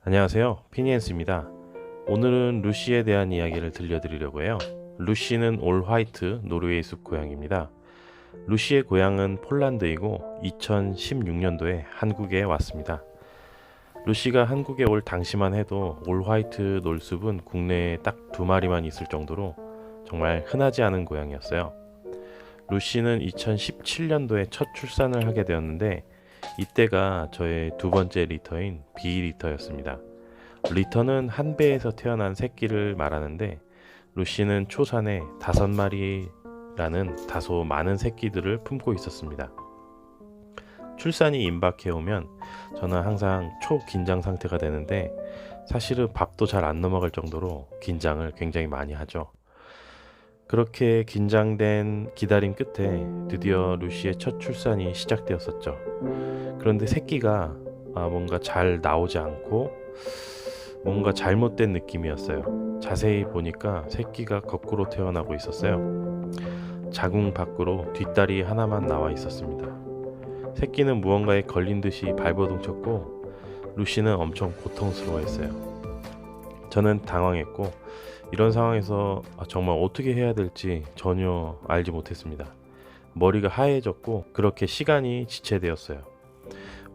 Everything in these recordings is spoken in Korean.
안녕하세요. 피니엔스입니다. 오늘은 루시에 대한 이야기를 들려드리려고 해요. 루시는 올 화이트 노르웨이 숲 고양입니다. 루시의 고향은 폴란드이고 2016년도에 한국에 왔습니다. 루시가 한국에 올 당시만 해도 올 화이트 놀숲은 국내에 딱 두 마리만 있을 정도로 정말 흔하지 않은 고양이였어요. 루시는 2017년도에 첫 출산을 하게 되었는데 이때가 저의 두 번째 리터인 B 리터였습니다. 리터는 한 배에서 태어난 새끼를 말하는데 루시는 초산에 5마리라는 다소 많은 새끼들을 품고 있었습니다. 출산이 임박해 오면 저는 항상 초긴장 상태가 되는데 사실은 밥도 잘 안 넘어갈 정도로 긴장을 굉장히 많이 하죠. 그렇게 긴장된 기다림 끝에 드디어 루시의 첫 출산이 시작되었었죠. 그런데 새끼가 뭔가 잘 나오지 않고 뭔가 잘못된 느낌이었어요. 자세히 보니까 새끼가 거꾸로 태어나고 있었어요. 자궁 밖으로 뒷다리 하나만 나와 있었습니다. 새끼는 무언가에 걸린 듯이 발버둥 쳤고 루시는 엄청 고통스러워했어요. 저는 당황했고 이런 상황에서 정말 어떻게 해야 될지 전혀 알지 못했습니다. 머리가 하얘졌고 그렇게 시간이 지체되었어요.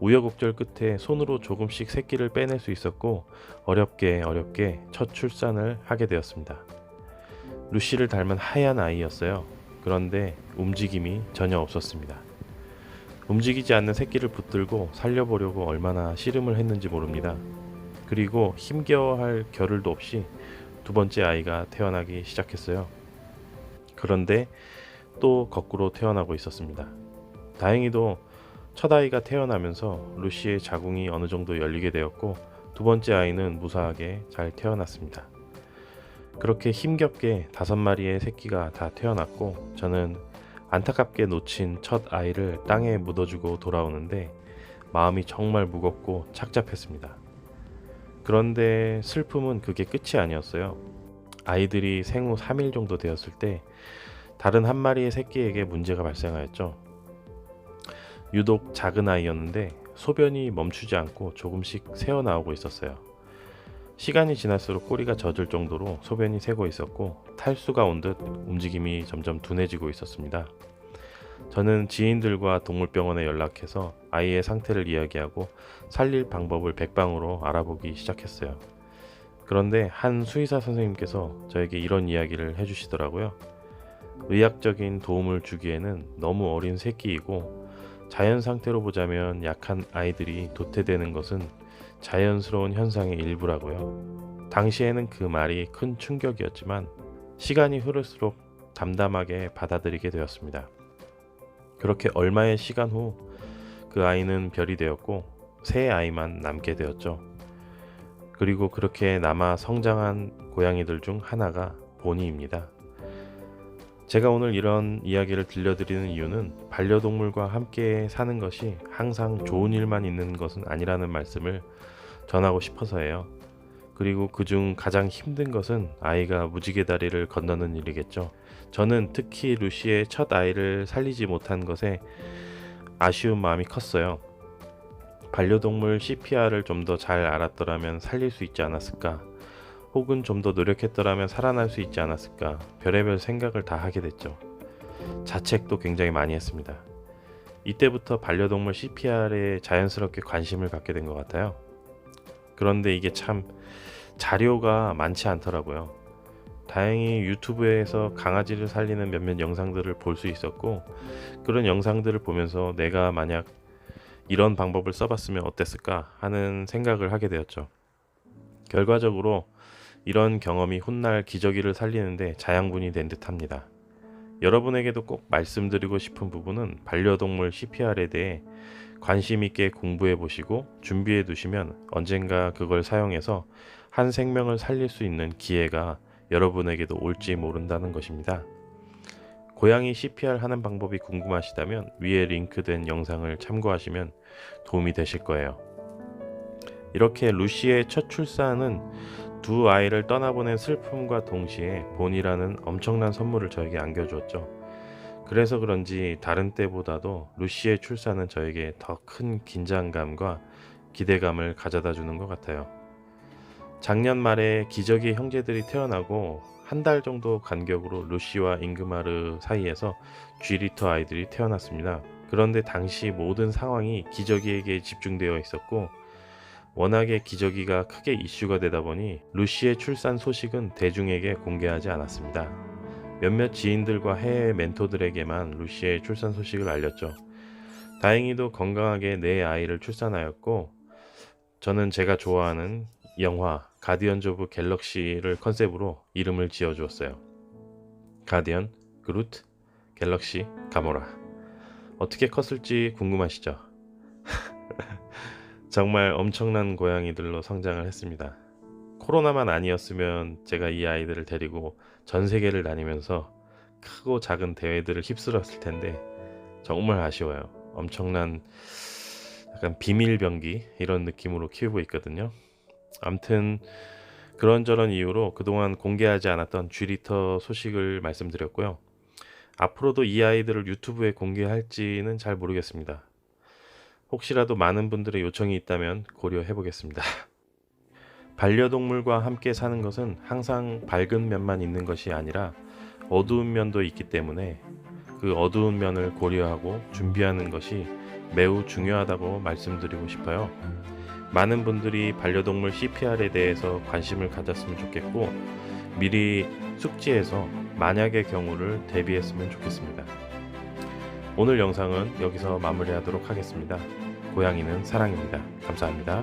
우여곡절 끝에 손으로 조금씩 새끼를 빼낼 수 있었고 어렵게 첫 출산을 하게 되었습니다. 루시를 닮은 하얀 아이였어요. 그런데 움직임이 전혀 없었습니다. 움직이지 않는 새끼를 붙들고 살려보려고 얼마나 씨름을 했는지 모릅니다. 그리고 힘겨워할 겨를도 없이 두 번째 아이가 태어나기 시작했어요. 그런데 또 거꾸로 태어나고 있었습니다. 다행히도 첫 아이가 태어나면서 루시의 자궁이 어느 정도 열리게 되었고 두 번째 아이는 무사하게 잘 태어났습니다. 그렇게 힘겹게 5마리의 새끼가 다 태어났고 저는 안타깝게 놓친 첫 아이를 땅에 묻어주고 돌아오는데 마음이 정말 무겁고 착잡했습니다. 그런데 슬픔은 그게 끝이 아니었어요. 아이들이 생후 3일 정도 되었을 때 다른 한 마리의 새끼에게 문제가 발생하였죠. 유독 작은 아이였는데 소변이 멈추지 않고 조금씩 새어나오고 있었어요. 시간이 지날수록 꼬리가 젖을 정도로 소변이 새고 있었고 탈수가 온 듯 움직임이 점점 둔해지고 있었습니다. 저는 지인들과 동물병원에 연락해서 아이의 상태를 이야기하고 살릴 방법을 백방으로 알아보기 시작했어요. 그런데 한 수의사 선생님께서 저에게 이런 이야기를 해주시더라고요. 의학적인 도움을 주기에는 너무 어린 새끼이고 자연 상태로 보자면 약한 아이들이 도태되는 것은 자연스러운 현상의 일부라고요. 당시에는 그 말이 큰 충격이었지만 시간이 흐를수록 담담하게 받아들이게 되었습니다. 그렇게 얼마의 시간 후 그 아이는 별이 되었고 새 아이만 남게 되었죠. 그리고 그렇게 남아 성장한 고양이들 중 하나가 보니입니다. 제가 오늘 이런 이야기를 들려드리는 이유는 반려동물과 함께 사는 것이 항상 좋은 일만 있는 것은 아니라는 말씀을 전하고 싶어서예요. 그리고 그중 가장 힘든 것은 아이가 무지개 다리를 건너는 일이겠죠. 저는 특히 루시의 첫 아이를 살리지 못한 것에 아쉬운 마음이 컸어요. 반려동물 CPR을 좀 더 잘 알았더라면 살릴 수 있지 않았을까? 혹은 좀 더 노력했더라면 살아날 수 있지 않았을까? 별의별 생각을 다 하게 됐죠. 자책도 굉장히 많이 했습니다. 이때부터 반려동물 CPR에 자연스럽게 관심을 갖게 된 것 같아요. 그런데 이게 참 자료가 많지 않더라고요. 다행히 유튜브에서 강아지를 살리는 몇몇 영상들을 볼 수 있었고 그런 영상들을 보면서 내가 만약 이런 방법을 써봤으면 어땠을까 하는 생각을 하게 되었죠. 결과적으로 이런 경험이 훗날 기저귀를 살리는데 자양분이 된 듯합니다. 여러분에게도 꼭 말씀드리고 싶은 부분은 반려동물 CPR에 대해 관심 있게 공부해 보시고 준비해 두시면 언젠가 그걸 사용해서 한 생명을 살릴 수 있는 기회가 여러분에게도 올지 모른다는 것입니다. 고양이 CPR 하는 방법이 궁금하시다면 위에 링크된 영상을 참고하시면 도움이 되실 거예요. 이렇게 루시의 첫 출산은 두 아이를 떠나보낸 슬픔과 동시에 본이라는 엄청난 선물을 저에게 안겨주었죠. 그래서 그런지 다른 때보다도 루시의 출산은 저에게 더 큰 긴장감과 기대감을 가져다 주는 것 같아요. 작년 말에 기저귀 형제들이 태어나고 한 달 정도 간격으로 루시와 잉그마르 사이에서 쥐리터 아이들이 태어났습니다. 그런데 당시 모든 상황이 기저귀에게 집중되어 있었고 워낙에 기저귀가 크게 이슈가 되다 보니 루시의 출산 소식은 대중에게 공개하지 않았습니다. 몇몇 지인들과 해외 멘토들에게만 루시의 출산 소식을 알렸죠. 다행히도 건강하게 내 아이를 출산하였고 저는 제가 좋아하는 영화 가디언즈 오브 갤럭시를 컨셉으로 이름을 지어주었어요. 가디언, 그루트, 갤럭시, 가모라. 어떻게 컸을지 궁금하시죠? 정말 엄청난 고양이들로 성장을 했습니다. 코로나만 아니었으면 제가 이 아이들을 데리고 전 세계를 다니면서 크고 작은 대회들을 휩쓸었을 텐데 정말 아쉬워요. 엄청난 약간 비밀병기 이런 느낌으로 키우고 있거든요. 암튼 그런저런 이유로 그동안 공개하지 않았던 쥐리터 소식을 말씀드렸고요. 앞으로도 이 아이들을 유튜브에 공개할지는 잘 모르겠습니다. 혹시라도 많은 분들의 요청이 있다면 고려해 보겠습니다. 반려동물과 함께 사는 것은 항상 밝은 면만 있는 것이 아니라 어두운 면도 있기 때문에 그 어두운 면을 고려하고 준비하는 것이 매우 중요하다고 말씀드리고 싶어요. 많은 분들이 반려동물 CPR에 대해서 관심을 가졌으면 좋겠고 미리 숙지해서 만약의 경우를 대비했으면 좋겠습니다. 오늘 영상은 여기서 마무리하도록 하겠습니다. 고양이는 사랑입니다. 감사합니다.